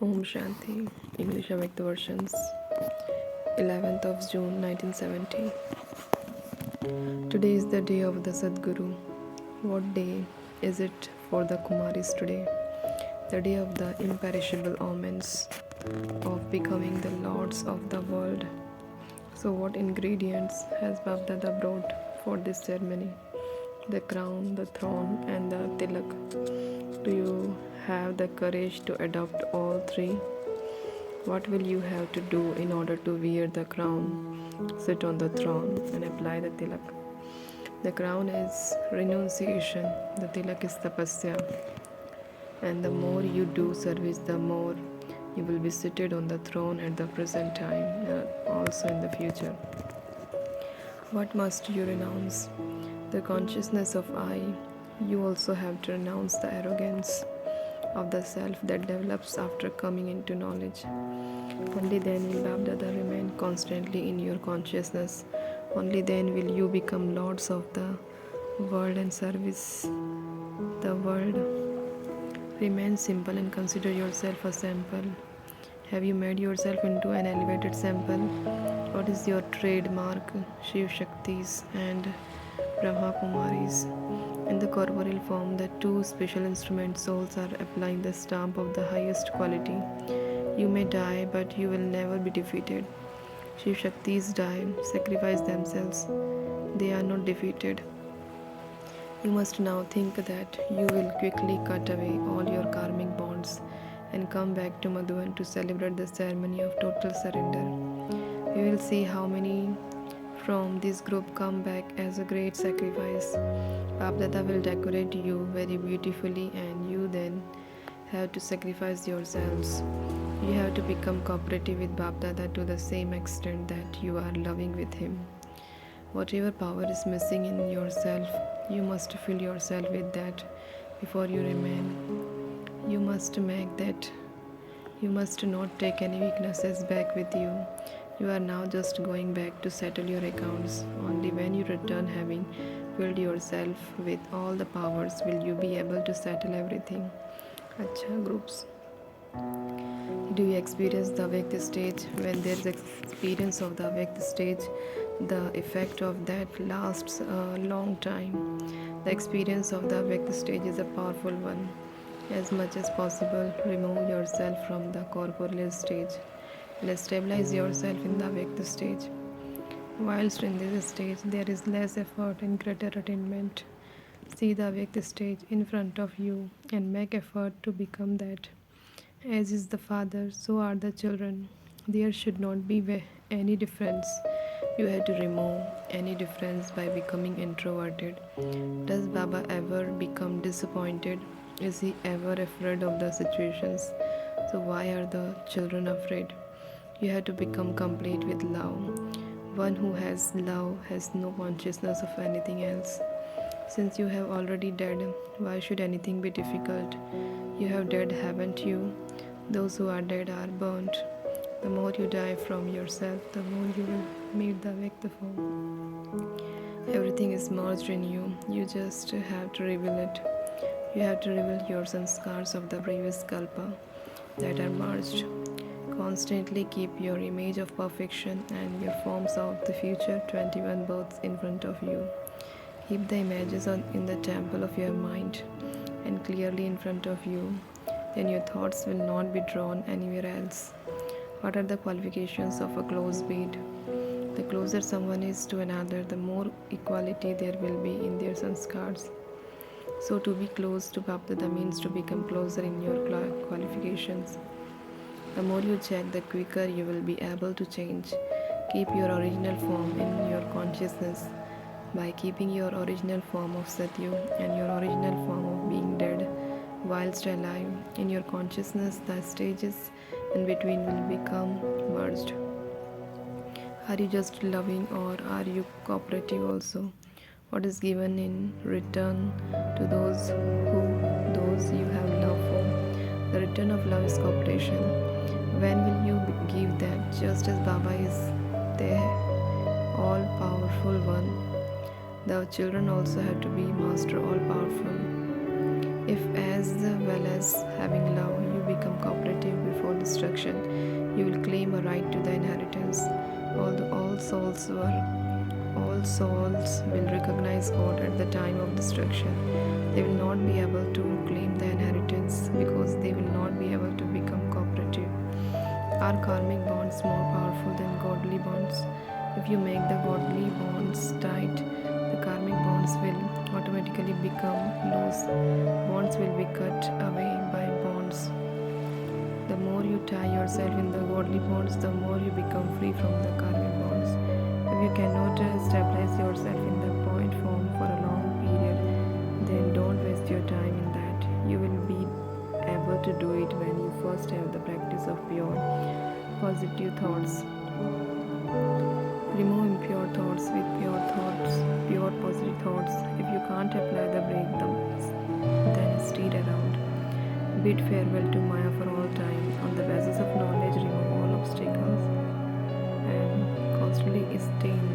Om Shanti, English Avyakt versions, 11th of June 1970. Today is the day of the Sadguru. What day is it for the Kumaris today? The day of the imperishable omens of becoming the lords of the world. So, what ingredients has Babdada brought for this ceremony? The crown, the throne, and the tilak. Do you have the courage to adopt all three? What will you have to do in order to wear the crown, sit on the throne, and apply the tilak? The crown is renunciation, the tilak is tapasya, and the more you do service, the more you will be seated on the throne at the present time and also in the future. What must you renounce? The consciousness of I. You also have to renounce the arrogance of the self that develops after coming into knowledge. Only then will Babdada remain constantly in your consciousness. Only then will you become lords of the world and service the world. Remain simple and consider yourself a sample. Have you made yourself into an elevated sample? What is your trademark? Shiv Shaktis and Brahma Kumaris. In the corporeal form, the two special instrument souls are applying the stamp of the highest quality. You may die, but you will never be defeated. Shiv Shaktis die, sacrifice themselves. They are not defeated. You must now think that you will quickly cut away all your karmic bonds and come back to Madhuban to celebrate the ceremony of total surrender. We will see how many from this group come back as a great sacrifice. Babdada will decorate you very beautifully, and you then have to sacrifice yourselves. You have to become cooperative with Babdada to the same extent that you are loving with him. Whatever power is missing in yourself, you must fill yourself with that before you remain. You must make that. You must not take any weaknesses back with you. You are now just going back to settle your accounts. Only when you return, having filled yourself with all the powers, will you be able to settle everything. Acha groups. Do you experience the avyakt stage? When there is experience of the avyakt stage, the effect of that lasts a long time. The experience of the avyakt stage is a powerful one. As much as possible, remove yourself from the corporeal stage and stabilize yourself in the avyakt stage. Whilst in this stage, there is less effort and greater attainment. See the avyakt stage in front of you and make effort to become that. As is the father, so are the children. There should not be any difference. You have to remove any difference by becoming introverted. Does Baba ever become disappointed? Is he ever afraid of the situations? So why are the children afraid? You have to become complete with love. One who has love has no consciousness of anything else. Since you have already died, why should anything be difficult? You have died, haven't you? Those who are dead are burnt. The more you die from yourself, the more you will meet the Avyakta form. Everything is merged in you. You just have to reveal it. You have to reveal your sanskars of the previous kalpa that are merged. Constantly keep your image of perfection and your forms of the future 21 births in front of you. Keep the images in the temple of your mind and clearly in front of you. Then your thoughts will not be drawn anywhere else. What are the qualifications of a close bead? The closer someone is to another, the more equality there will be in their sanskars. So to be close to Bapdada means to become closer in your qualifications. The more you check, the quicker you will be able to change. Keep your original form in your consciousness. By keeping your original form of Satyu and your original form of being dead whilst alive in your consciousness, the stages in between will become merged. Are you just loving or are you cooperative also? What is given in return to those you have love for? The return of love is cooperation. When will you give that? Just as Baba is the all powerful one, the children also have to be master all powerful. If as well as having love, you become cooperative before destruction, you will claim a right to the inheritance. Although all souls will recognize God at the time of destruction, they will not be able to claim the inheritance because they will not be able to become cooperative. Are karmic bonds more powerful than godly bonds? If you make the godly bonds tight, the karmic bonds will automatically become loose. Bonds will be cut away by bonds. The more you tie yourself in the godly bonds, the more you become free from the karmic bonds. If you cannot stabilize yourself in the point form for a long period, then don't waste your time in that. You will be able to do it when you first have the practice of pure positive thoughts. Remove impure thoughts with pure thoughts, pure positive thoughts. If you can't apply the break them, then steer around. Bid farewell to Maya for all time. On the basis of knowledge, remove all obstacles and constantly stay in